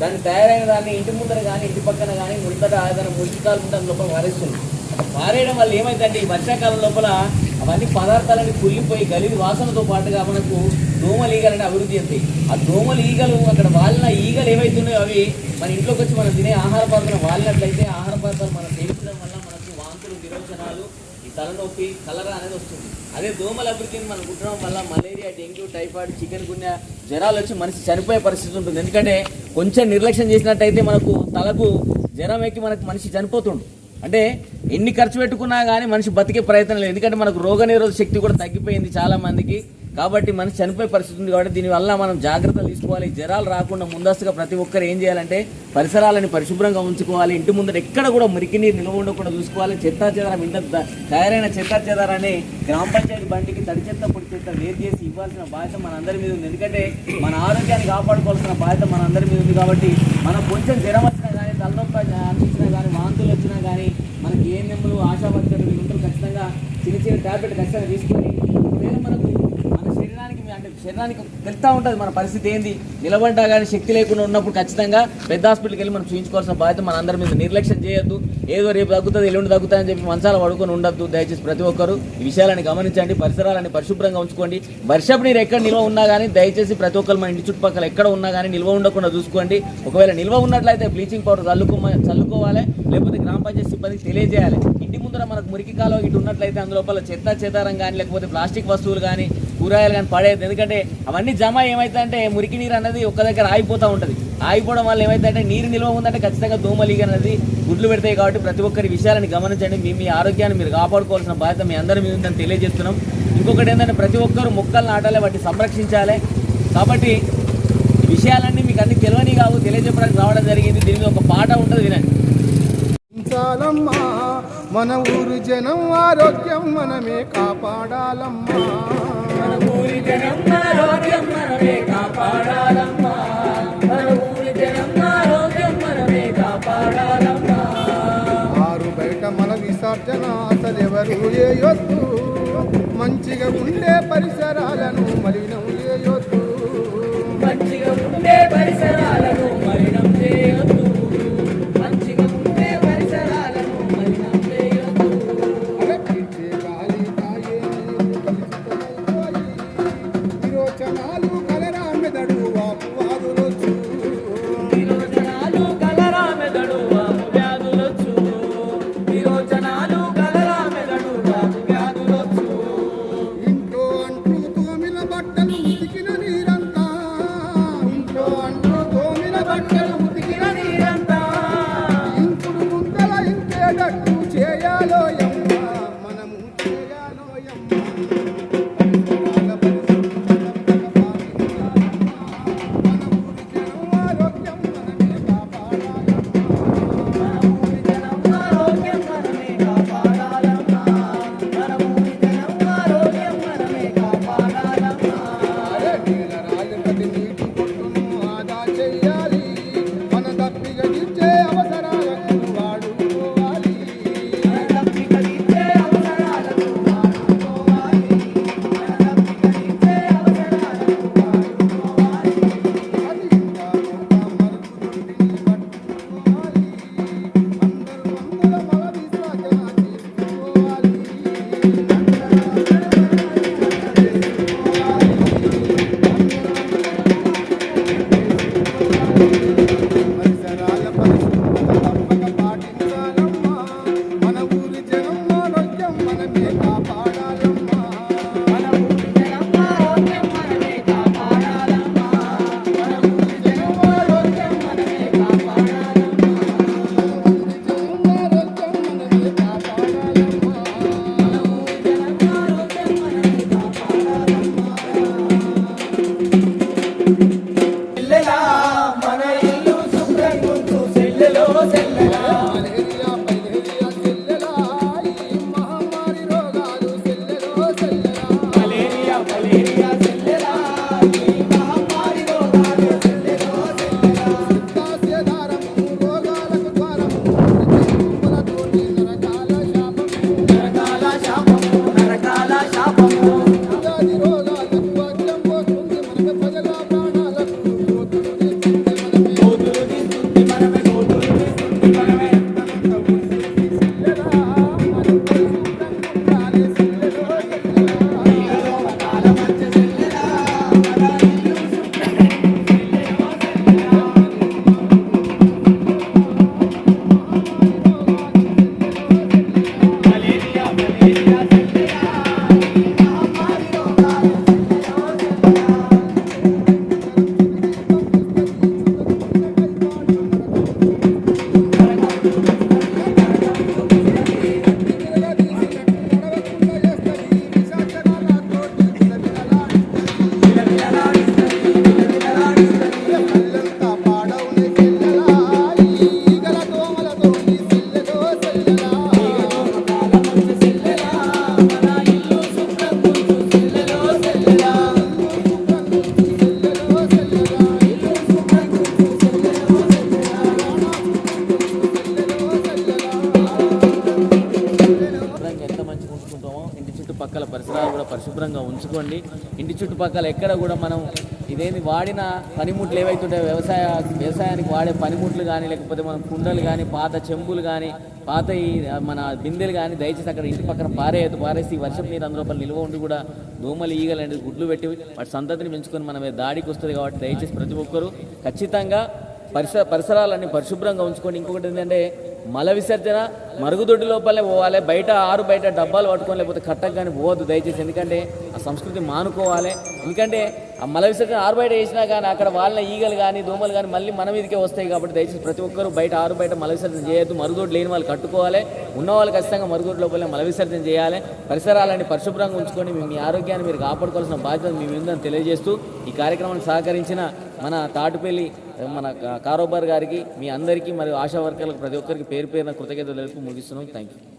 దాన్ని తయారైన దాన్ని ఇంటి ముందర కానీ ఇంటి పక్కన కానీ ముందర ఏదైనా మురికికాలు ఉంటే లోపల పారేస్తుంది. పారేయడం వల్ల ఏమైందంటే ఈ వర్షాకాలం లోపల అవన్నీ పదార్థాలన్నీ కుళ్ళిపోయి గలీజ్ వాసనతో పాటుగా మనకు దోమలు ఈగలని అభివృద్ధి చెందాయి. ఆ దోమలు ఈగలు అక్కడ వాలిన ఈగలు ఏవైతున్నాయో అవి మన ఇంట్లోకి వచ్చి మనం తినే ఆహార పదార్థాలు వాలినట్లయితే ఆహార పదార్థాలు మనం సేవించడం వల్ల మనకు వాంతులు, విరోచనాలు, ఈ తలనొప్పి, కలరా అనేది వస్తుంది. అదే దోమల అభివృద్ధిని మనం కుట్టడం వల్ల మలేరియా, డెంగ్యూ, టైఫాయిడ్, చికెన్ గున్యా జ్వరాలు వచ్చి మనిషి చనిపోయే పరిస్థితి ఉంటుంది. ఎందుకంటే కొంచెం నిర్లక్ష్యం చేసినట్టయితే మనకు తలకు జ్వరం ఎక్కి మనకు మనిషి చనిపోతుండు. అంటే ఎన్ని ఖర్చు పెట్టుకున్నా కానీ మనిషి బతికే ప్రయత్నం లేదు. ఎందుకంటే మనకు రోగనిరోధక శక్తి కూడా తగ్గిపోయింది చాలా మందికి. కాబట్టి మనిషి చనిపోయే పరిస్థితి ఉంది. కాబట్టి దీనివల్ల మనం జాగ్రత్తలు తీసుకోవాలి. జ్వరాలు రాకుండా ముందస్తుగా ప్రతి ఒక్కరు ఏం చేయాలంటే పరిసరాలని పరిశుభ్రంగా ఉంచుకోవాలి. ఇంటి ముందర ఎక్కడ కూడా మురికి నీరు నిల్వ ఉండకుండా చూసుకోవాలి. చెత్తా చెదారం ఇంత తయారైన చెత్తా చెదారాన్ని గ్రామ పంచాయతీ బండికి తడి చెత్త, పొడి చెత్త వేరు చేసి ఇవ్వాల్సిన బాధ్యత మన అందరి మీద ఉంది. ఎందుకంటే మన ఆరోగ్యాన్ని కాపాడుకోవాల్సిన బాధ్యత మన అందరి మీద ఉంది. కాబట్టి మనం కొంచెం జ్వరం వచ్చినా కానీ, తలనొప్పి అనిపించినా కానీ, వాంతులు వచ్చినా కానీ మనకి ఏ నెమ్మలు, ఆశావర్కర్లు వీళ్ళందరూ ఖచ్చితంగా చిన్న చిన్న ట్యాబ్లెట్ ఖచ్చితంగా తీసుకొని మనకు శరీరానికి తెలుస్తూ ఉంటుంది మన పరిస్థితి ఏంది. నిలబడ్డా కానీ శక్తి లేకుండా ఉన్నప్పుడు ఖచ్చితంగా పెద్ద హాస్పిటల్కి వెళ్ళి మనం చూయించుకోవాల్సిన బాధ్యత మన అందరి మీద. నిర్లక్ష్యం చేయొద్దు. ఏదో రేపు తగ్గుతుంది, ఎల్లుండి తగ్గుతుంది అని చెప్పి మంచాల పడుకొని ఉండద్దు. దయచేసి ప్రతి ఒక్కరు ఈ విషయాలని గమనించండి. పరిసరాలని పరిశుభ్రంగా ఉంచుకోండి. వర్షపు నీరు ఎక్కడ నిల్వ ఉన్నా కానీ దయచేసి ప్రతి ఒక్కరు మన ఇంటి చుట్టుపక్కల ఎక్కడ ఉన్నా కానీ నిల్వ ఉండకుండా చూసుకోండి. ఒకవేళ నిల్వ ఉన్నట్లయితే బ్లీచింగ్ పౌడర్ చల్లుకోవాలి, లేకపోతే గ్రామ పంచాయతీ సిబ్బందికి తెలియజేయాలి. ఇంటి ముందర మనకు మురికి కాలువ ఇటు ఉన్నట్లయితే అందులోపల చెత్త చెదారం కానీ, లేకపోతే ప్లాస్టిక్ వస్తువులు కానీ, కూరగాయలు కానీ పడేది. ఎందుకంటే అవన్నీ జమ ఏమవుతుందంటే మురికి నీరు అనేది ఒక్క దగ్గర ఆగిపోతూ ఉంటుంది. ఆగిపోవడం వల్ల ఏమైతుందంటే నీరు నిల్వ ఉందంటే ఖచ్చితంగా దోమలీగ అనేది గుడ్లు పెడతాయి. కాబట్టి ప్రతి ఒక్కరి విషయాలని గమనించండి. మీ ఆరోగ్యాన్ని మీరు కాపాడుకోవాల్సిన బాధ్యత మీ అందరి మీద ఉందని తెలియజేస్తున్నాం. ఇంకొకటి ఏంటంటే ప్రతి ఒక్కరు మొక్కలు నాటాలి, వాటిని సంరక్షించాలి. కాబట్టి ఈ విషయాలన్నీ మీకు అన్ని తెలియని కావు, తెలియజెప్పడానికి రావడం జరిగింది. దీని మీద ఒక పాట ఉంటుంది, వినండి. మన ఊరు జనం ఆరోగ్యం మనమే కాపాడాలమ్మా. మన ఊరి జనం ఆరోగ్యం మనమే కాపాడాలమ్మా. మన ఊరి జనం ఆరోగ్యం మనమే కాపాడాలమ్మా. ఆరు బయట మన విసర్జన అసలెవరు చేయొద్దు. మంచిగా ఉండే పరిసరాలను మలినం చేయొద్దు. మంచిగా ఉండే పరిసరాలను మలినం చేయొద్దు. ఇంట్లో అంటూ తోమిన బట్టలు పరిశుభ్రంగా ఉంచుకోండి. ఇంటి చుట్టుపక్కల ఎక్కడ కూడా మనం ఇదేంది వాడిన పనిముట్లు ఏవైతుంటాయో వ్యవసాయానికి వాడే పనిముట్లు కానీ లేకపోతే మనం కుండలు కానీ పాత చెంబులు కానీ పాత ఈ మన బిందెలు కానీ దయచేసి అక్కడ ఇంటి పక్కన పారేసి ఈ వర్షం నీరు అందులో నిల్వ ఉండి కూడా దోమలు ఈగలు అనేది గుడ్లు పెట్టి వాటి సంతతిని పెంచుకొని మన మీద దాడికి వస్తుంది. కాబట్టి దయచేసి ప్రతి ఒక్కరూ ఖచ్చితంగా పరిసరాలన్నీ పరిశుభ్రంగా ఉంచుకోండి. ఇంకొకటి ఏంటంటే మల విసర్జన మరుగుదొడ్డి లోపలే పోవాలి, బయట డబ్బాలు పట్టుకొని లేకపోతే కట్టకు కానీ పోవద్దు దయచేసి. ఎందుకంటే ఆ సంస్కృతి మానుకోవాలి. ఎందుకంటే ఆ మల విసర్జన బయట వేసినా కానీ అక్కడ వాళ్ళ ఈగలు కానీ దోమలు కానీ మళ్ళీ మన మీదకే వస్తాయి. కాబట్టి దయచేసి ప్రతి ఒక్కరూ బయట మల విసర్జన చేయొద్దు. మరుగుదొడ్డు లేని వాళ్ళు కట్టుకోవాలి, ఉన్నవాళ్ళు ఖచ్చితంగా మరుగుదొడ్డి లోపలే మల విసర్జన చేయాలి. పరిసరాలన్నీ పరిశుభ్రంగా ఉంచుకొని మీ ఆరోగ్యాన్ని మీరు కాపాడుకోవాల్సిన బాధ్యత మీ ఉందని తెలియజేస్తూ ఈ కార్యక్రమానికి సహకరించిన మన తాటుపల్లి మన కారోబార్ గారికి, మీ అందరికీ మరియు ఆశా వర్కర్లకు ప్రతి ఒక్కరికి పేరు పేరున కృతజ్ఞతలు తెలుపు ముగిస్తున్నాం. Thank you.